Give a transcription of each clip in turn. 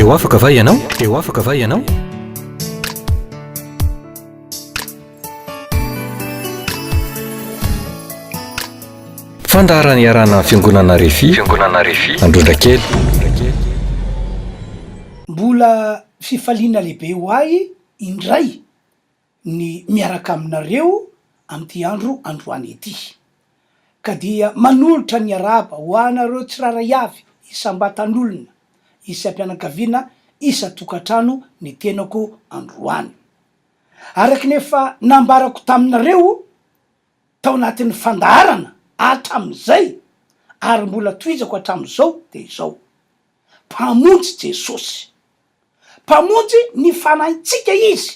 Eo afaka va ianao? Eo afaka va ianao? Fandaharany iarana fiangonana RHEFI Androndrakely. Mbola fifaliana lehibe ho ahy indray ny miaraka aminareo amin'ity androany ity, ka dia manolotra ny araba ho anareo tsiraray avy isam-batan'olona, isam-pianakaviana, isa-tokantrano ny tenako androany. Araky nefa nambarako taminareo tao anatin'ny fandaharana hatramin'izay, ary mbola toizako hatramin'izao de izao: mpamonjy Jesosy, mpamonjy ny fanahintsika izy,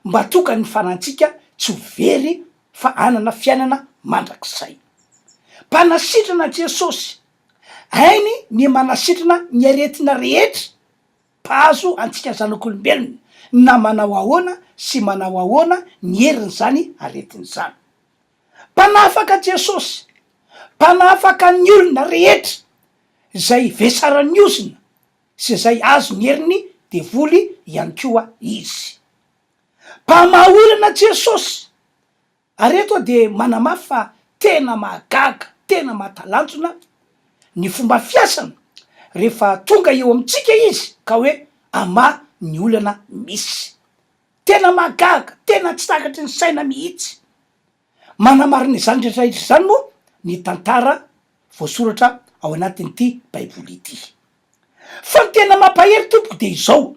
mba toka ny fanahintsika tsy ho very fa anana fiainana mandrakizay. Mpanasitrana Jesosy, hainy ny manasitrana ny aretina rehetra mpahazo antsika zanak'olombelona, na manao ahoana sy manao ahoana ny heriny zany aretiny zany. Mpanafaka Jesosy, mpanafaka ny olona rehetra zay vesaran'ny ozina sy zay azo ny heriny devoly ihany koa izy. Mpamaha-olana Jesosy, areto de manamafy fa tena mahagaga, tena mahatalanjona ny fomba fiasana rehefa tonga eo amintsika izy ka hoe ama ny olana misy. Tena mahagaga, tena tsy takatry ny saina mihitsy. Manamarina izany rehetrarehetra zany moa ny tantara voasoratra ao anatin'ity baiboly ity. Fa ny tena mampahery tompoko de izao: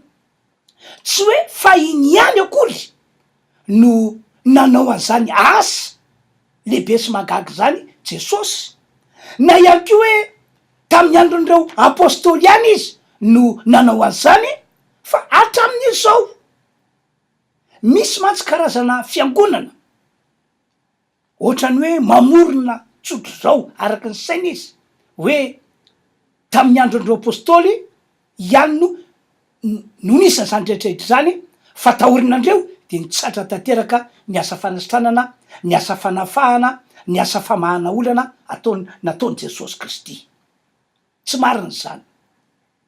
tsy hoe fa iny ihany akory no nanao an'izany asa lehibe sy mahagaga zany Jesosy, na ihany ko hoe tamin'ny andron'ireo apôstôly ihany izy no nanao an'izany, fa hatramin'izao misy mantsy karazana fiangonana ohatrany hoe mamorona tsotro zao araky ny saina izy hoe tamin'ny andron'ireo apôstôly ihany no nisy zany rehetrarehetra zany, fa taorinandreo de nitsatra tanteraka ny asa fanasitranana, ny asa fanafahana, ny asa famahana olana nataony Jesosy Kristy. Tsy marina zany,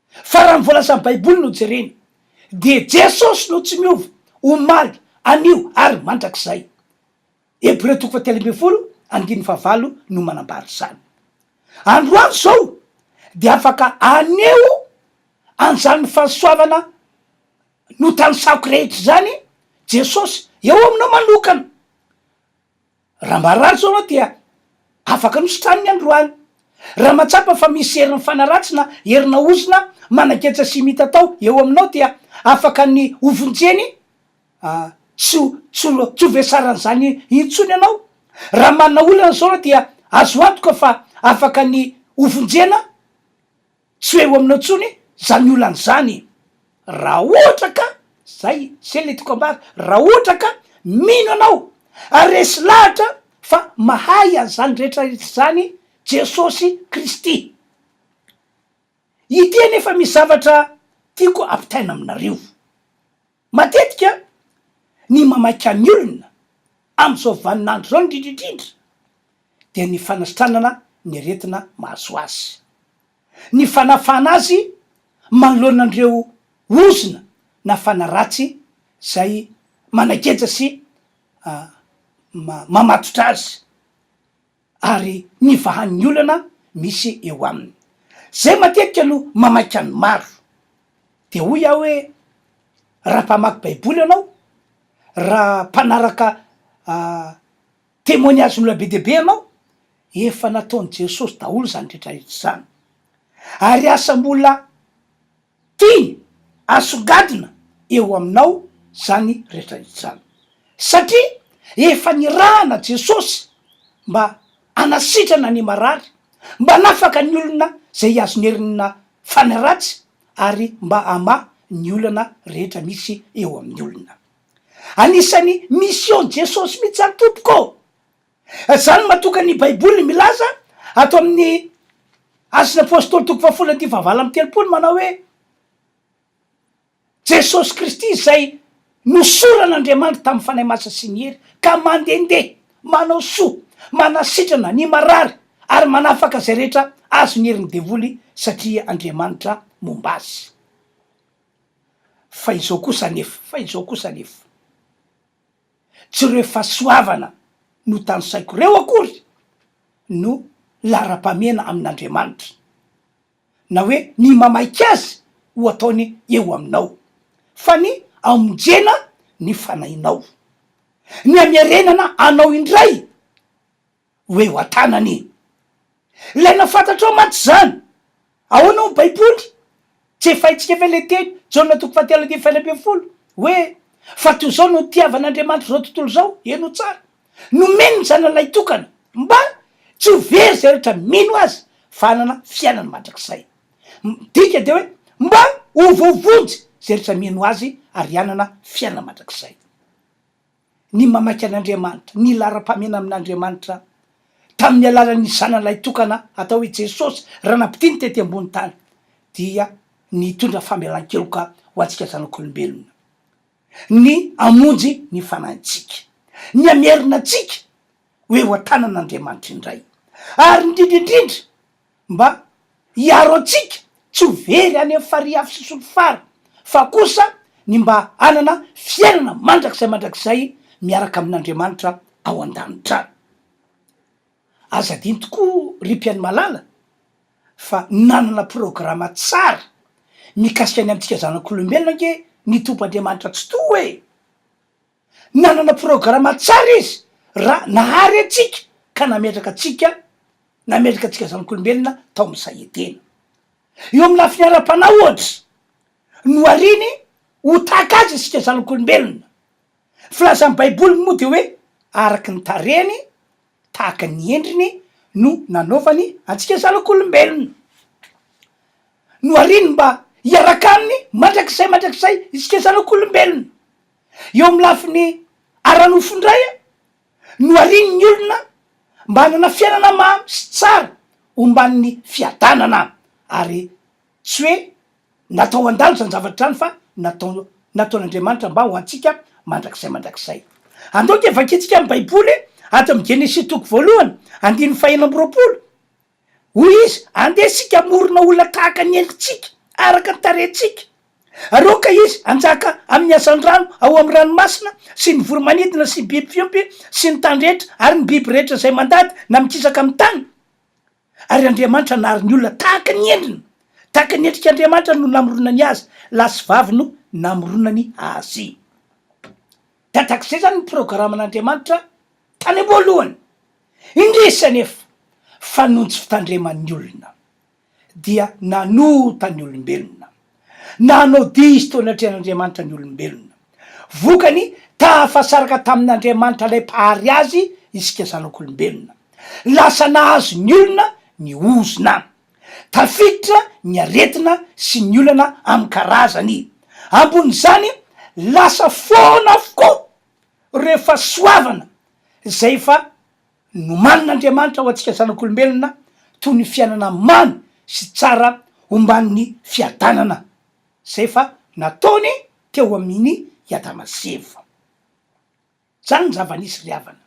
fa raha mivolazan'ny baiboly no jereny de Jesosy no tsy miova, omaly, anio ary mandrakizay. Hebreo 13:15 no manambary zany. Androany zao de afaka aneo an'izany fahasoavana no tanisako rehetra zany Jesosy eo aminao manokana. Raha marary zao anao dia afaka nosotraniny androany. Raha matsapa fa misy herina fanaratsina, herina ozina mananketsa sy mita tao eo aminao dia afaka ny ovonjeny tsy ho vesaran'izany intsony ianao. Raha manana olana zao anao dia azo antoka fa afaka ny ovonjena tsy hoe eo aminao ntsony zany olana zany. Raha ohatra ka zay le toko ambary, raha ohatra ka mino anao ary resy lahatra fa mahay an'izany rehetrarehetra zany Jesosy Kristy. Ity nefa misy zavatra tiako ampitaina aminareo. Matetika ny mamaika ny olona am'izao vaninandro zao indrindrindrindra de ny fanasitranana ny aretina mahazo azy, ny fanafana azy manoloanandreo ozina na fanaratsy zay mananketsa sy mamatotra azy, ary ny vahan'ny olana misy eo aminy. Zay matetika no mamaika ny maro. De hoy aho hoe raha mpamaky baiboly ianao, raha mpanaraka témoignage olona be deaibe ianao, efa nataony Jesosy daholo zany rehetrarehetra zany, ary asa mbola tiany asongadina eo aminao zany rehetrarehetra zany, satria efa nirahana Jesosy mba anasitrana ny marary, mba nafaka ny olona zay azony herinina fanaratsy, ary mba ama ny olana rehetra misy eo amin'ny olona. Anisany mission Jesosy mihitsy zany tompoko. Zany matoka ny baiboly milaza ato amin'ny Asy ny Apôstôly 2:7 manao hoe Jesosy Kristy zay nosoran'Andriamanitra tamin'ny fanahy masina sy ny hery ka mandehandeha manao soa, manasitrana ny marary ary manafaka zay rehetra azo ny herin'ny devoly satria Andriamanitra momba azy. fa izao kosa nefa tsy reo fahasoavana no tanosaiko reo akory no lara-pamena amin'Andriamanitra na hoe ny mamaiky azy ho ataony eo aminao fa ny amonjena ny fanahinao, ny amiarenana anao indray hoe ho atanany. Ilaina fantatrao mantsy zany ahoana ny baiboly tsy efa haitsika ve le teny Jaona 1:20 hoe fa toy zao no tiavan'Andriamanitra zao tontolo zao, eno tsara nomeny ny zanalay tokana mba tsy ho very zay rehetra mino azy fa hanana fiainana mandrakizay. Dika de hoe mba ho voavonjy zay rehetra mino azy ary hanana fiainana mandrakizay. Ny mamaiky an'Andriamanitra, ny lara-pamena amin'Andriamanitra tamin'ny alalan'ny zanalay tokana atao hoe Jesosy raha nampitiny tety ambony tany dia nitondra famelan-keloka ho antsika zanak'olombelona, ny amonjy ny fanahintsika, ny amerina antsika hoe ho atanan'Andriamanitra indray, ary indrindraindrindra mba hiaro antsika tsy ho very any amin'ny fariafy sy solofara fa kosa ny mba hanana fiainana mandrakizay miaraka amin'Andriamanitra ao an-danitra. Aza diny tokoa ry-mpiany malala fa nanana programa tsara mikasika ny amintsika zanak'olombelona nke ny tompoandriamanitra tsy to hoe nanana programa tsara izy raha nahary atsika ka nametraka atsika zanak'olombelona tao amin'ny sahetena eo amin'ny lafiny ara-pana ohatra no ariny ho tahaka azy isika zanak'olombelona. Filazan'ny baiboly moa de hoe araky ny tarehany tahaka ny endriny no nanaovany antsika zanak'olombelona, no ariny mba hiaraka aminy mandrakizay isika zanak'olombelona. Eo amin'ny lafiny ara-nofondray no ariny ny olona mba hanana fiainana mamy sy tsara omban'ny fiadanana, ary tsy hoe natao andalo zany zavatra zany fa nataon'Andriamanitra mba ho antsika mandrakizay. Andoka evakitsika amin'ny baiboly ato amin'ny Genesis 1:5 hoy izy andesika morona olona tahaka ny endritsika araka ny tarehintsika, aroka izy anjaka amin'ny asan-drano ao amin'ny ranomasina sy ny voromanidina sy ny biby fiompy sy ny tany rehetra ary ny biby rehetra zay mandady na mikisaka amin'ny tany. Ary Andriamanitra nahary ny olona tahaka ny endriny, tahaka ny endrik'Andriamanitra no namoronany azy, lasy vavy no namoronany azy. Tatak'izay zany ny programan'Andriamanitra tany am-boalohany, indrisa nefa fanonjy fitandreman'ny olona dia nanotany olombelona, nanao diso tao anatrehan'Andriamanitra ny olombelona, vokany tafasaraka tamin'Andriamanitra lay mpahary azy isika zanak'olombelona, lasa nahazo ny olona ny ozona, tafiditra ny aretina sy ny olana amin'ny karazany, ambon'izany lasa foana avokoa rehefa soavana zay fa nomanin'Andriamanitra ho antsika zanak'olombelona toy ny fiainana mamy sy tsara omban'ny fiadanana zay fa nataony teo amin'ny Iadama-seva. Zany ny zava-nisy ry havana.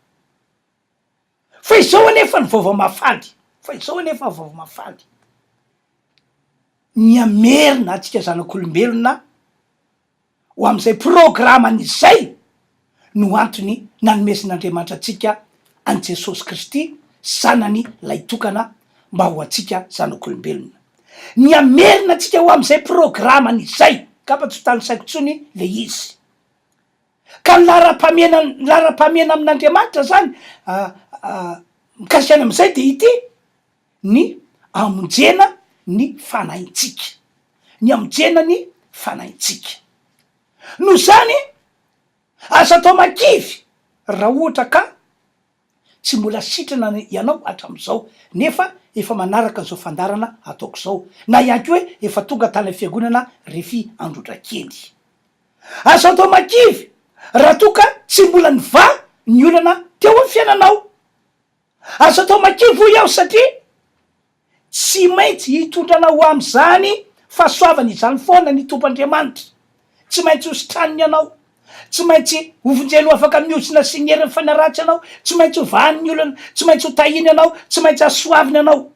Fa izao anefa ny vaovao mafaly, ny amerina antsika zanak'olombelona ho amin'izay programan'izay no antony nanomezan'Andriamanitra atsika an' Jesosy Kristy sanany lay tokana mba ho antsika zanak'olombelona. Ny amerina atsika ho amin'izay programan'izay ka fa tsy tanosaiko tsony le izy. Ka ny lara-pamena amin'Andriamanitra zany mikasiana amin'izay de ity ny amonjena ny fanahintsika, no zany asa atao makivy raha ohatra ka tsy mbola sitrana ianao hatram'izao nefa efa manaraka zao fandarana ataoko zao, na ihany ko hoe efa tonga tany fiangonana RHEFI Androndrakely. Asa atao makivy raha toka tsy mbola niva ny olana teo amin'ny fiainanao. Asa atao makivy ho iaho satria tsy maintsy hitondrana ho am'izany fahasoavana izany foana ny tompoandriamanitra, tsy maintsy hositraniny ianao, tsy maintsy ho vonjelo afaka miosina sy ny herin'ny fanaratsy ianao, tsy maintsy ho vahan'ny olana, tsy maintsy ho tahiny ianao, tsy maintsy hasoaviny ianao.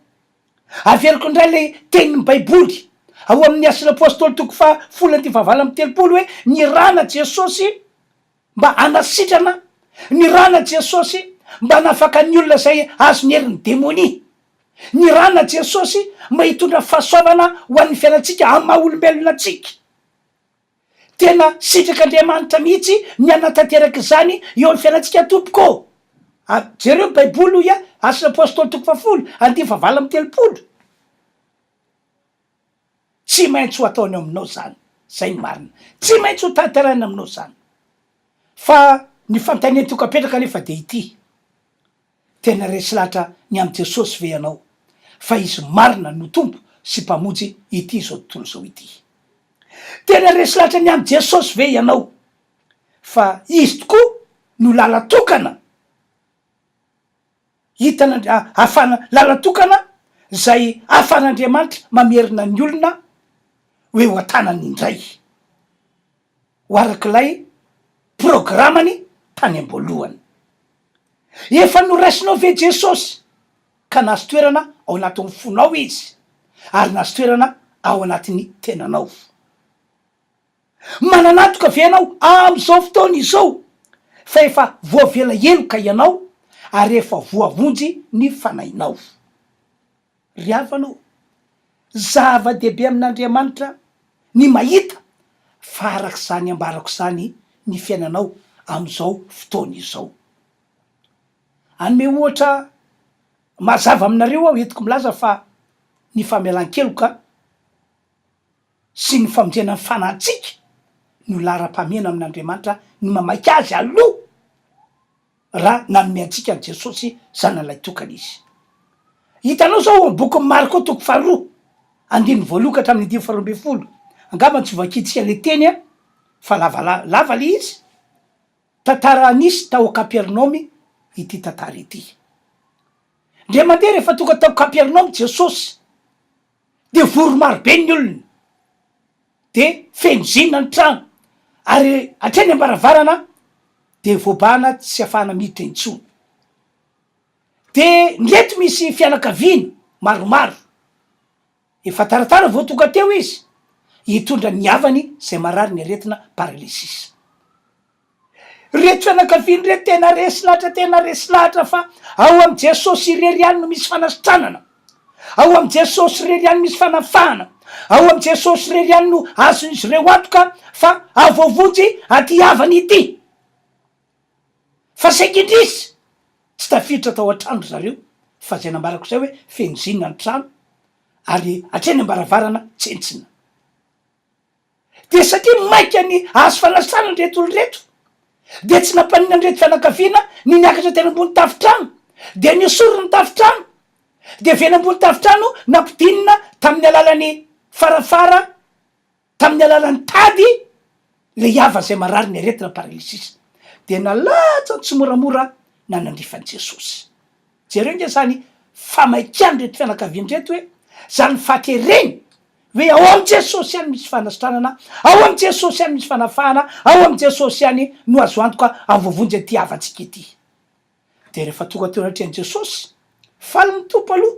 Averiko indray le tenin'ny baiboly ao amin'ny asin'ny apôstôly toko fa folo ty fahavala amy telopolo hoe ny rana Jesosy mba anasitrana, ny rana Jesosy mba anafaka ny olona zay azony herin'ny demonia, ny rana Jesosy mba hitondra fahasoavana ho an'ny fiainatsika amy maha olombelona atsika. Tena sitrik'Andriamanitra mihitsy ny anatanteraka zany eo amin'ny fiainatsika tompoko. Jereo baiboly ia asin'ny apôstôly toko fafolo andy fahavala amy telopolo. Tsy maintsy ho ataony aminao zany, zay marina, tsy maintsy ho tanterahina aminao zany. Fa ny fanontaniany toko apetraka nefa de ity: tena resy lahatra ny amy Jesosy ve ianao? Fa izy marina no tompo sy mpamonjy ity zao tontolo zao ity. Tena resy lahatra ny amy Jesosy ve ianao? Fa izy tokoa no lala tokana, hitana ahafana lala tokana zay ahafahan'Andriamanitra mamerina ny olona hoe ho atanany indray ho arak'ilay programany tany am-boalohany. Efa noraisinao ve Jesosy ka nahazo toerana ao anatin'ny fonao izy, ary nahazo toerana ao anatin'ny tenanao. Mananatoka ve ianao am'izao fotoana izao fa efa voavela eloka ianao ary efa voavonjy ny fanahinao? Ry havanao, zava-dehibe amin'Andriamanitra ny mahita fa arak'izany ambarako zany ny fiainanao am'izao fotoana izao. Anome ohatra mazava aminareo aho entiko milaza fa ny famelan-keloka sy ny famonjena ny fanahintsika no lara-pamena amin'Andriamanitra ny mamaika azy aloha raha nanome antsika ny Jesosy zanan'ilay tokana izy. Hitanao zao amy boky Marko toko faharoa andiny voalokatra amin'ny 12 angamba tsy voakitsika le teny a fa lava le izy. Tantara nisy tao Kapernaumy ity tantara ity. Ndre mandeha rehefa tonga tao Kapernaumy Jesosy de voro marobe ny olona, de fenozina ny trano, ary atreny ambaravarana de voabahana tsy afahana miditra intsony. De ndreto misy fianakaviana maromaro, efa taratara vao tonga teo izy hitondra ny havany zay marary ny aretina paralysisy. Reto fianakaviana reto tena resy lahatra fa ao amy Jesosy irery any no misy fanasitranana, ao amy Jesosy irery any misy fanafahana, ao amy Jesosy irery any no azon'izy reo antoka fa avoavonjy aty havany ity. Fa saikindrisy tsy tafiditra tao an-trano zareo fa zay nambarako zay hoe fenozina ny trano ary atreny ambaravarana tsentsina. De satria maika ny azo fanasitranana reto olo reto, de tsy nampanina ny reto fianakaviana ny niakatra teny ambony tafitrano, de nisorony tafitrano, de veny ambony tafitrano nampidinina tamin'ny alalan'ny farafara, tamin'ny alalan'ny tady le hava zay marary ny aretina paralysisy, de nalatsa tsy moramora nanandrifan'i Jesosy. Jereo nge zany famaikany reto fianakaviany reto hoe zany fatereny hoe ao amy Jesosy any misy fanasitranana, ao amy Jesosy any misy fanafahana, ao amy Jesosy any no azo antoka avoavonjy aty havantsika ity. De rehefa tonga teo anatrehany Jesosy, faly ny tompo aloha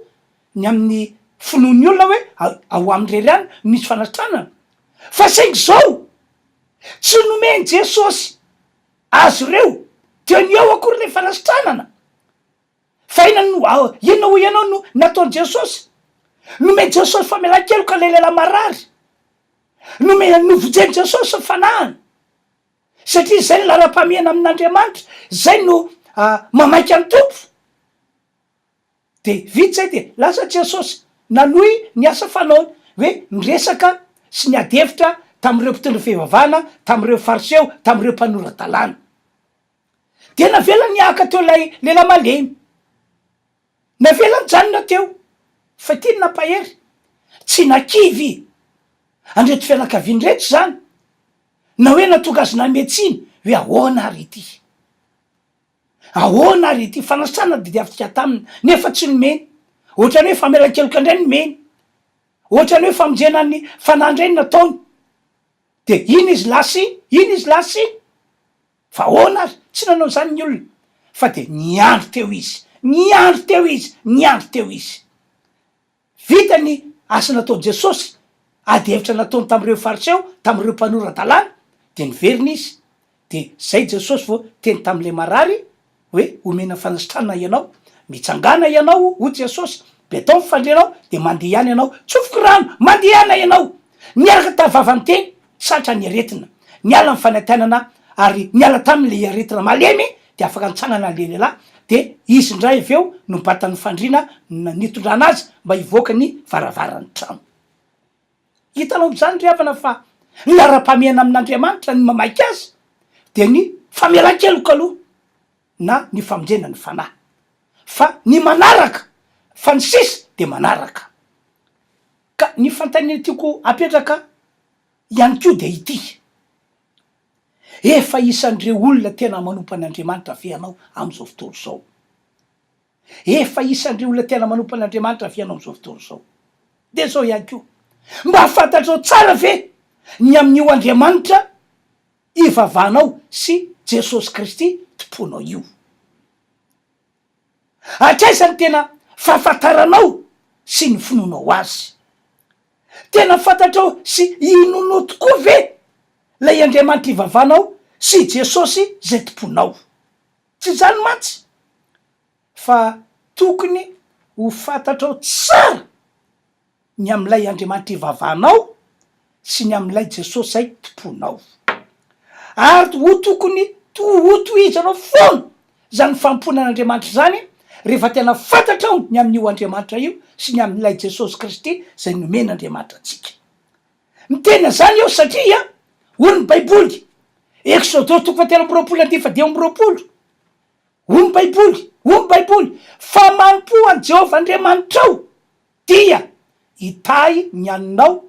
ny amin'ny finoan'ny olona hoe ao am'rery any misy fanasitranana, fa saingy zao tsy nomeny Jesosy azo reo teo ny eo akory le fanasitranana, fa inona ianao no nataony Jesosy? Nomeny Jesosy famelan-keloka le lela marary, novonjeny Jesosy ny fanahany, satria zay ny lara-pamena amin'Andriamanitra, zay no mamaika ny tompo. De vita zay de lasa Jesosy nanohy ny asa fanaony hoe miresaka sy ny adevitra tamin'ireo mpitondra fivavahana, tamin'ireo fariseo, tamin'ireo mpanora-dalàna. De navela niaka teo lay lela malemy, navela nijanona teo, fa ty nampahery tsy nakivy andreto fianakaviany reto zany, na hoe natonga azy nametsiny hoe ahoana ary ity, ahoana ary ity fanasana de diavitika taminy nefa tsy nomeny, ohatrany hoe famelan-keloka indray nomeny, ohatrany hoe famonjena ny fanahy indray nataony, de iny izy lasy fa ahoana ary tsy nanao zany ny olona, fa de niandro teo izy vita ny asa nataony Jesosy ady hevitra nataony tam'ireo fariseo, tam'ireo mpanora-dalàna, de niverina izy. De zay Jesosy vao teny tam'le marary hoe omena fanasitranana ianao, mitsangana ianao ho Jesosy, betao mifandrenao de mandeha ihany ianao, tsofoko rano mandeha ihana ianao, niaraka tavavany teny satra ny aretina, niala ny fanantenana ary niala tam'le aretina malemy de afaka nitsanana le lehilahy. De izy ndray aveo no mbatany fandriana nitondrana azy mba hivoaka ny varavarany trano. Hitanao am'zany ry havana fa ny lara-pamiana amin'Andriamanitra ny mamaky azy de ny famelan-keloka aloha na ny famonjena ny fanahy, fa ny manaraka fa ny sisa de manaraka. Ka ny fantaniana tiako apetraka ihany ko de ity: efa isan'ireo olona tena manompo an'Andriamanitra ve ianao am'izao fotoana zao? Efa isan'ireo olona tena manompo an'Andriamanitra ve ianao am'izao fotoana zao? De zao ihany ko, mba fantatrao tsara ve ny amin'io Andriamanitra ivavahanao sy Jesosy Kristy tomponao io? Atraizany tena fahafantaranao sy ny finoanao azy? Tena fantatrao sy inonao tokoa ve lay Andriamanitra ivavahanao sy Jesosy zay tomponao? Tsy zany mantsy, fa tokony ho fantatrao tsara ny am'lay Andriamanitra ivavahanao sy ny am'lay Jesosy zay tomponao. Ary ho tokony ho tohizanao foana zany famponan'Andriamanitra zany rehefa tena fantatrao ny amin'io Andriamanitra io sy ny am'lay Jesosy Kristy zay nomen'Andriamanitra antsika. Mitena zany eo satria hoy ny Baiboly, Exode 3:20, hoy ny Baiboly fa mampo an Jehovah Andriamanitrao dia hitahy ny haninao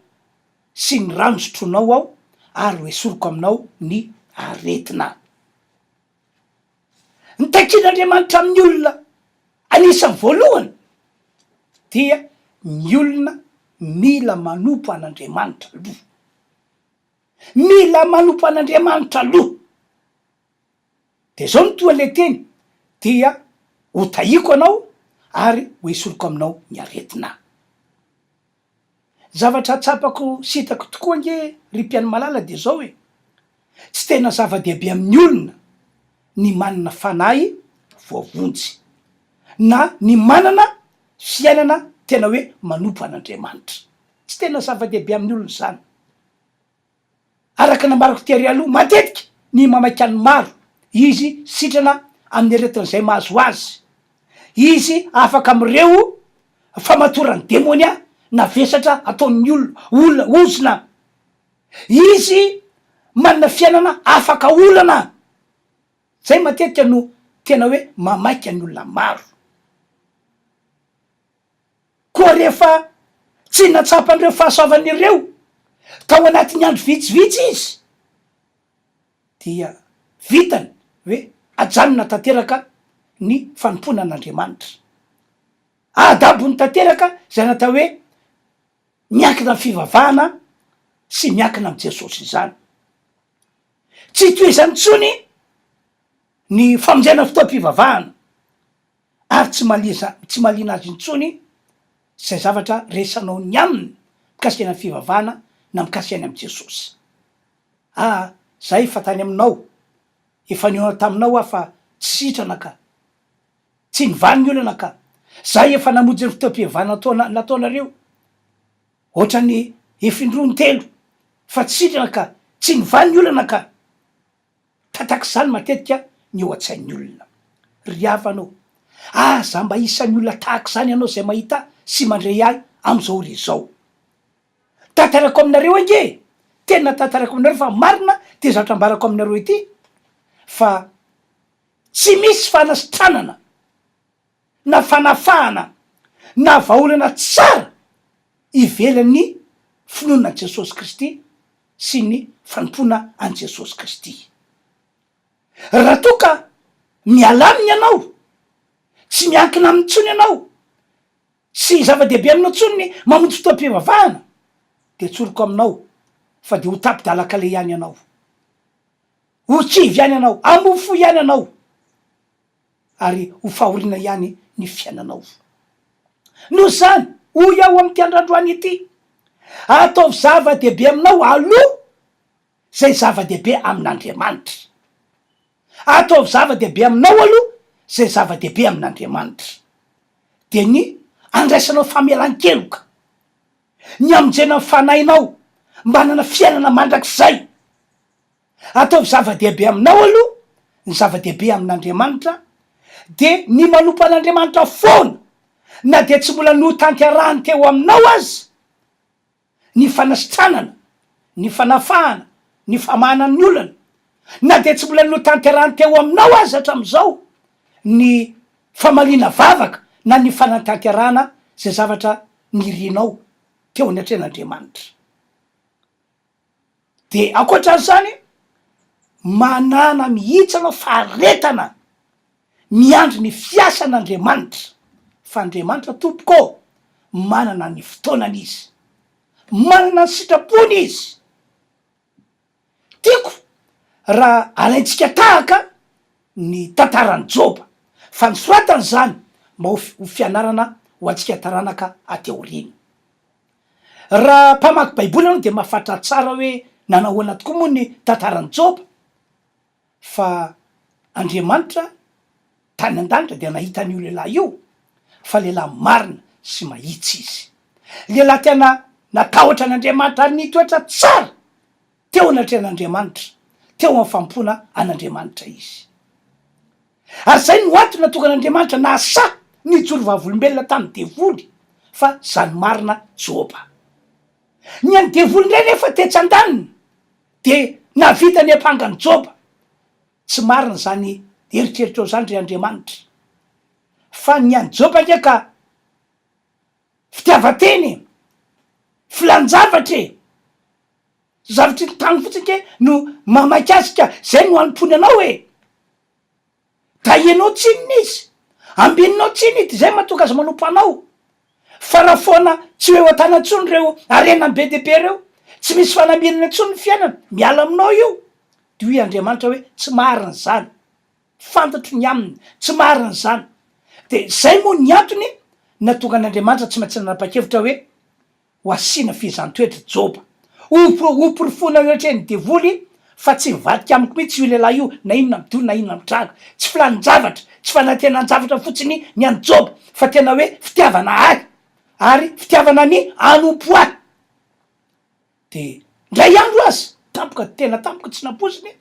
sy ny rano sotronao ao ary ho esoriko aminao ny aretina. Ny takin'Andriamanitra amin'ny olona anisan'ny voalohany dia ny olona mila manompo an'Andriamanitra aloha, mila manompo an'Andriamanitra aloha. De zao no toa le teny, dia ho tahiko anao ary ho esoriko aminao ny aretina. Zavatra tsapako sitako tokoa nge ry mpiany malala de zao hoe tsy tena zava-dehibe amin'ny olona ny manana fanahy voavonjy na ny manana fiainana tena hoe manompo an'Andriamanitra. Tsy tena zava-dehibe amin'ny olona zany. Araka namarako tery aloha, matetika ny mamaky any maro, izy sitrana amin'ny aretin'izay mahazo azy, izy afaka am'ireo famatorany demonia na vesatra ataon'ny olona ozona, izy manana fiainana afaka olana. Zay matetika no tena hoe mamaky any olona maro. Koa rehefa tsy natsapan'ireo fahasoavan'ireo tao anatin'ny andro vitsivitsy izy, dia vitany hoe ajanona tanteraka ny fanompona an'Andriamanitra. Adabony tanteraka zay natao hoe miankina amin'ny fivavahana sy miankina amin'ny Jesosy izany. Tsy tohizany tsony ny famonjena fotoam-pivavahana ary tsy malina azy intsony zay zavatra resanao ny aminy mikasika ny fivavahana na mikasika any amin'ny Jesosy. Zay efa tany aminao, efa niona taminao aho fa tsy sitrana ka, tsy nivany ny olana ka, zay efa namonjy ny fotoam-pivavahana nataonareo, ohatrany efindroa telo fa tsy sitrana ka, tsy nivany ny olana ka. Tatak'izany matetika ny eo an-tsain'ny olona. Ry havanao, za mba isan'ny olona tahak'izany ianao zay mahita sy mandray ahy am'izao ry zao. Tantarako aminareo ange, tena tantarako aminareo fa marina te zavatra ambarako aminareo ity, fa tsy misy fanasitranana na fanafahana na vahaolana tsara ivelan'ny finoana an Jesosy Kristy sy ny fanompona an Jesosy Kristy. Raha toa ka miala aminy ianao, tsy miankina amin'ny tsony ianao, sy zava-dehibe aminao tsony ny mamonjy fotoam-pivavahana, de tsoriko aminao fa de ho tapi-dalakale ihany ianao, ho kivy ihany ianao, amofo ihany ianao, ary ho fahoriana ihany ny fiainanao. Noho zany, hoy aho am'ty androandroany ity, ataovy zava-dehibe aminao aloha zay zava-dehibe amin'Andriamanitra. Ataovy zava-dehibe aminao aloha zay zava-dehibe amin'Andriamanitra. De ny andraisanao famelan-keloka, ny amonjena fanahinao mbanana fiainana mandrakizay. Ataovy zava-dehibe aminao aloha ny zava-dehibe amin'Andriamanitra, de ny manompo an'Andriamanitra foana, na de tsy mbola notanterahany teo aminao azy, ny fanasitranana, ny fanafahana, ny famahanany olana, na de tsy mbola notanterahany teo aminao azy hatram'izao, ny famalina vavaka na ny fanatanterahana zay zavatra nirianao teo anatrehan'Andriamanitra. De ankoatran'izany, manana mihitsy anao faharetana miandry ny fiasan'Andriamanitra, fa Andriamanitra tompoko manana ny fotoanany izy, manana ny sitrapony izy. Tiako raha alaintsika tahaka ny tantarany Joba, fa nisoratany zany mba ho fianarana ho antsika taranaka ateoriana. Raha mpamaky baiboly anao de mahafantatra tsara hoe nanahoana tokoa moa ny tantarany Joba, fa Andriamanitra tany an-danitra de nahitan'io lehilahy io fa lehilahy marina sy mahitsy izy, lehilahy tena natahotra an'Andriamanitra ary nitoetra tsara teo anatrehan'Andriamanitra, teo amin'ny fampona an'Andriamanitra izy. Ary zay no antony natokan'Andriamanitra nahasa nijoro vavolombelona tamin'ny devoly, fa zany marina Joba. Ny an'ny devoly indray nefa tetsan-daniny de navita ny ampangany Joba. Tsy marina zany eritreritrao zany ry Andriamanitra, fa ny an'ny Joba ndraika fitiavateny, filanjavatra, zavatra ny tany fotsiny ke no mamaky azy ka zay no anompony anao hoe taianao tsininy izy, ambininao tsiny izy, zay mahatonga azy manompo anao. Fa raha foana tsy hoe ho atanantsony reo arenany be dehibe reo, tsy misy fanambinana antsony ny fiainana, miala aminao io. De hoe Andriamanitra hoe tsy marina zany, fantatro ny aminy, tsy marina zany. De zay moa ny antony natonga an'Andriamanitra tsy maintsy nanapa-kevitra hoe ho asiana fihezan-toetra Joba, hoporofona ohatreny devoly, fa tsy mivadika amiko mihitsy io lehilahy io, na inona midolo na inona mitraga, tsy filanin-javatra, tsy fanatenan-javatra fotsiny ny an'ny Joba, fa tena hoe fitiavana ahy ary fitiavana ny anompo ahy. De ndray andro azy tampoka, tena tampoka tsy nampoziny,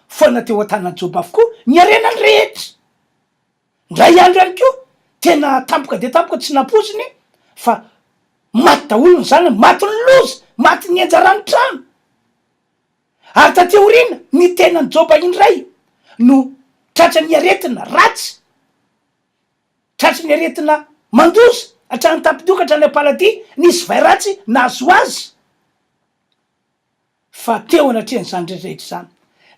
foana teo an-tanan'i Joba avokoa ny arenany rehetra. Ndray andro ihany koa tena tampoka de tampoka tsy nampoziny, fa maty daholo zany, maty ny loza, maty ny anjarany trano. Ary tateoriana ny tenany Joba indray no tratra ny aretina ratsy, tratra ny aretina mandoza, hatrany tampidioka hatrany Alahady, nisy vai ratsy nahazo azy. Fa teo anatrehan'izany rehetrarehetra zany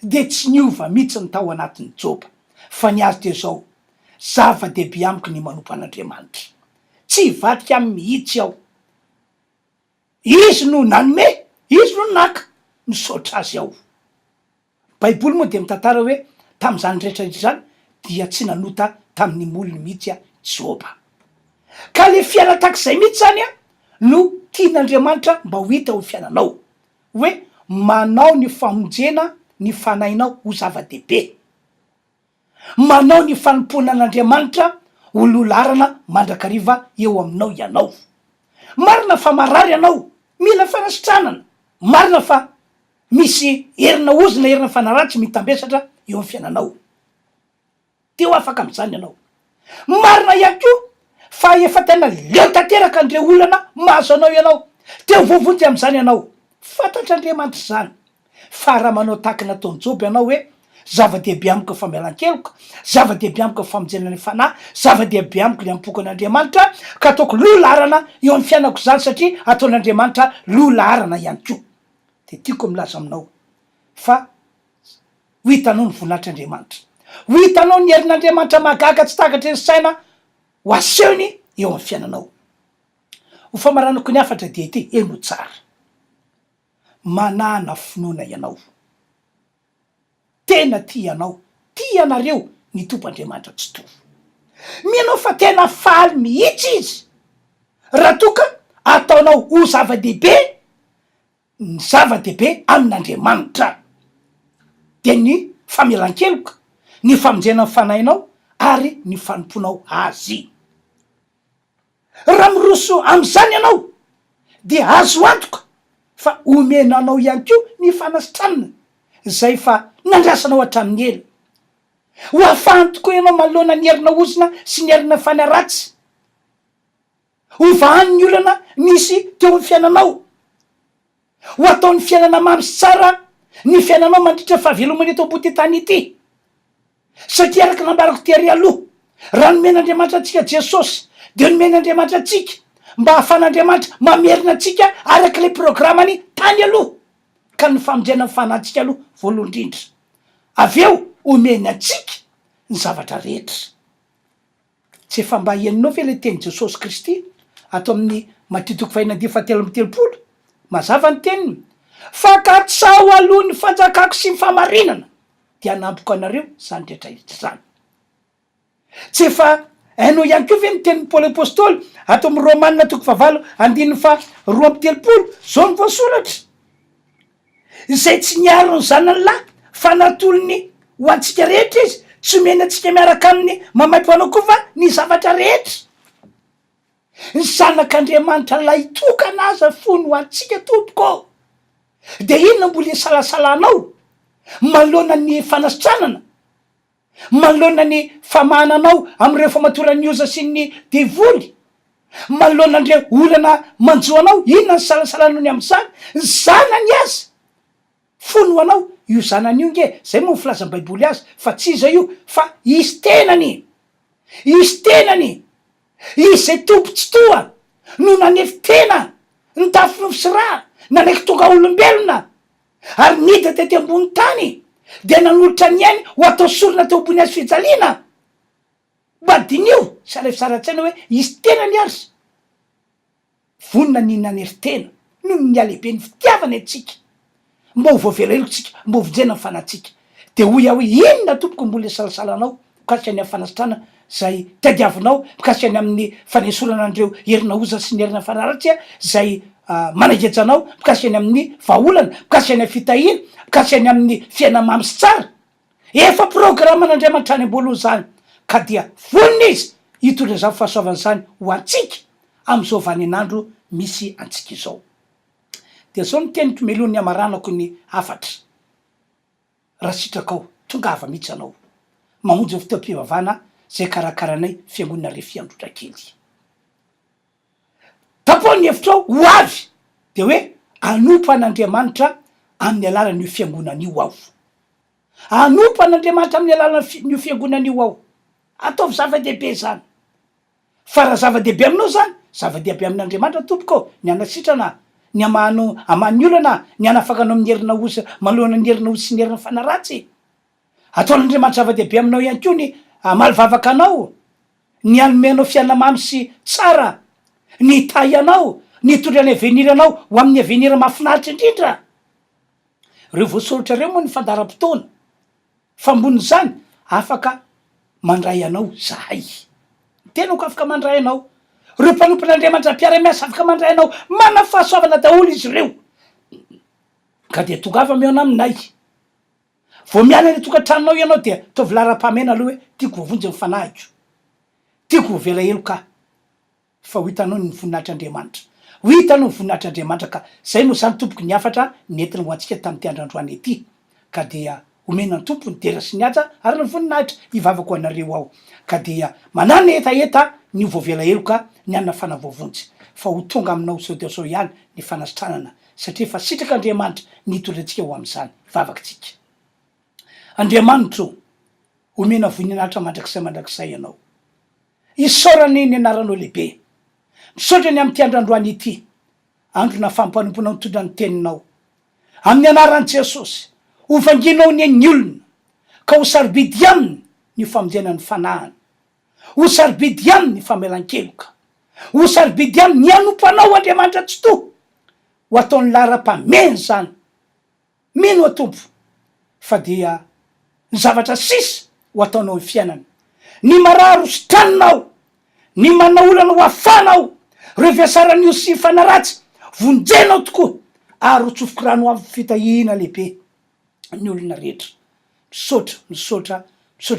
de tsy niova mihitsy ny tao anatin'ny Joba, fa ny azy de zao, zava-dehibe amiko ny manompo an'Andriamanitra, tsy hivadika aminy mihitsy aho. Izy no nanome, izy no naka, misaotra azy aho. Baiboly moa de mitantara hoe tam'izany rehetrarehetra zany dia tsy nanota tamin'ny molony mihitsy a Joba. Ka le fiaina takizay mihitsy zany a no tian'Andriamanitra mba ho hita ho fiainanao, hoe manao ny famonjena ny fanahinao ho zava-dehibe, manao ny fanompona an'Andriamanitra ho lolarana mandrakariva eo aminao ianao. Marina fa marary ianao, mila fanasitranana, marina fa misy herina ozina, herina fanaratsy mitambesatra eo amin'ny fiainanao, teo afaka am'izany ianao. Marina ihany koa fa efa tena leo tanteraka andreo olana mahazo anao ianao, teo voavonjy am'izany ianao. Fantatr'Andriamanitra zany, fa raha manao tahaka nataon'i Joba ianao hoe zava-dehibe amiko famelan-keloka, zava-dehibe amiko famonjena ny fanahy, zava-dehibe amiko ny ampoko an'Andriamanitra, ka ataoko lolarana eo amin'ny fiainako zany satria ataon'Andriamanitra lolarana ihany koa. De tiako milaza aminao fa ho hitanao ny voninahitr'Andriamanitra, ho hitanao ny herin'Andriamanitra mahagaga tsy takatra ny saina ho asehony eo amin'ny fiainanao. Ho famaranako ny afatra dia ity, eno tsara, manana finoana ianao, tena tianao, tianareo ny tompo'Andriamanitra tsy tovo. Mianao fa tena faly mihitsy izy raha toka ataonao ho zava-dehibe ny zava-dehibe amin'Andriamanitra de ny famelan-keloka, ny famonjena ny fanahinao ary ny fanomponao azy. Raha miroso am'izany ianao de azo antoka fa omenanao ihany ko ny fanasitranina zay fa nandrasanao hatramin'ny ela. Ho ahafahany tokoa ianao manoloana ny herina ozina sy ny herina fanaratsy. Ho vahany ny olana nisy teo amin'ny fiainanao. Ho ataon'ny fiainana mamy sy tsara ny fiainanao mandritra fahavelomany eto ambony tany ity. Satria araka nambarako tery aloha, raha nomen'Andriamanitra antsika Jesosy de nomen'Andriamanitra antsika mba ahafan'Andriamanitra mamerina antsika arak'ilay programany tany aloha, ka ny famonjena ny fanantsika aloha voalohany indrindra. Avy eo omeny antsika ny zavatra rehetra. Tsy efa mba heninao ve le teny Jesosy Kristy ato amin'ny Matitoko 27:30, mazava ny teniny, fankatsao aloha ny fanjakako sy ny famarinana de anampoko anareo zany rehetra zany. Tsy efa hainao ihany ko ve ny tenin'ny Paoly apôstôly ato amin'ny Romanina 2:2-3, zao ny voasoratra: izay tsy niaro ny zanany lahy fa natolony ho antsika rehetra izy, tsy omeny antsika miaraka aminy mamaipo anao koa fa ny zavatra rehetra. Ny zanak'Andriamanitra lay tokana aza fony ho antsika tompoko. De inona mbola isalasalanao manoloana ny fanasitranana, manoloana ny famahananao am'ireo famatoran'ny oza sy ny devoly, manoloana andreo olana manjoanao, inona ny salasalanao ny am'izany? Zanany azy fony ho anao io zanany io nge, zay moa filazan'ny baiboly azy, fa tsy iza io fa izy tenany, izy tenany, izy zay tompo tsy toa no nanefy tena ny tafo sy raha, nanaiky tonga olombelona ary nida tety ambony tany de nanolotra ny ainy ho atao sorona teo ambony azy fijaliana. Badinio sy alefisara-tsaina hoe izy tenany azy, vonina ny nanefy tena noho ny alehibe ny fitiavany antsika, mba ho voavela helotsika, mba ho vonjena ny fanatsika. De hoy aho hoe inona tompoko mbola salasalanao mikasika ny amin'ny fanasitrana zay tadiavinao, mikasika ny amin'ny fanesorana andreo herina oza sy ny herina fanaratsy zay managejanao, mikasika ny amin'ny vahaolana, mikasika ny fitahina, mikasika ny amin'ny fiaina mamy sy tsara. Efa programan'Andriamanitra any ambolo zany, ka dia vonina izy hitondra zany fahasoavana zany ho antsika am'izao vaninandro misy antsika izao. De zao ny teniko meloan'ny amaranako ny afatra: raha sitrakao tongava mihitsy anao mamonjy fotoam-pivavahana zay karakaranay Fiangonana RHEFI Androndrakely. Tapoha ny hevitrao ho avy de hoe anompo an'Andriamanitra amin'ny alalan'io fiangonan'io aho, anompo an'Andriamanitra amin'ny alalan'io fiangonan'io aho. Ataovy zava-dehibe zany. Fa raha zava-dehibe aminao zany, zava-dehibe amin'Andriamanitra tompoko, ny anasitrana, ny aman'ny olana, ny anafakanao amin'ny herina osa, manoloana ny herina osa sy ny herina fanaratsy. Ataon'Andriamanitra zava-dehibe aminao ihany koa ny malivavaka anao, ny anomenao fiaina mamy sy tsara, ny tay anao, ny tondra ny avenir anao ho amin'ny avenir mahafinaritra indrindra. Reo voasoratra reo moa ny fandaram-potoana, fambony zany afaka mandray anao zahay, tenako afaka mandray anao. Reo mpanompon'Andriamanitra mpiara-miasa afaka mandray anao, mana fahasoavana daholo izy reo. Ka de tongava meo aminay. Vao miala ny tokantranonao ianao dia tovy lara-pahamena aloha hoe tiako voavonjy ny fanahiko, tiako voavela elo ka. Fa ho hitanao ny voninahitr'Andriamanitra, ho hitanao ny voninahitr'Andriamanitra, ka zay moa zany tompoko ny afatra nentina ho antsika tamin'ity androandroany ity. Ka dia omena ny tompo ny dera sy ny aja ary ny voninahitra hivavako anareo ao. Ka dia manana etaeta ny voavela elo ka ny anona fanavovonjy, fa ho tonga aminao sao de sao ihany ny fanasitranana, satria fa sitrak'Andriamanitra nitondra antsika ho am'izany vavakantsika. Andriamanitra omena voninahitra mandrakizay ianao, isaorany ny anaranao lehibe, misaotra ny amin'ity androandroany ity, andro na fampanomponao nitondra ny teninao amin'ny anaran'i Jesosy. Ho vanginao ny olona ka ho sarobidy aminy ny famonjena ny fanahana, ho sarobidy aminy ny famelan-keloka, ho sarobidy aminy ny anompo anao Andriamanitra tsy to, ho ataon'ny lara-pameny zany. Mino atompo fa dia ny zavatra sisa ho ataonao ny fiainana, ny mararo sitranonao, ny manaolana ho afanao, reo fiasarany io sy fanaratsy vonjenao tokoa ary hotsofoky rano avy fitahina lehibe ny olona rehetra misaotra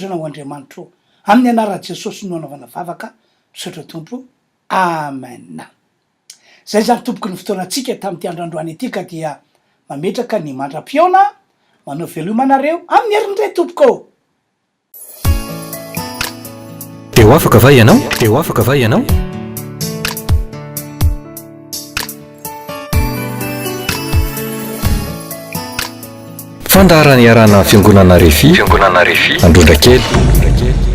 nao Andriamanitra ô amin'ny anara Jesosy no anaovana vavaka misaotra tompo amena. Zay zany tompoky ny fotoanantsika tamin'ity androandroany ity ka dia mametraka ny mandram-piona manao velomanareo amin'ny herindray tompoko. Eo afaka va ianao? Fandaharany iarana fiangonana RHEFI Androndrakely.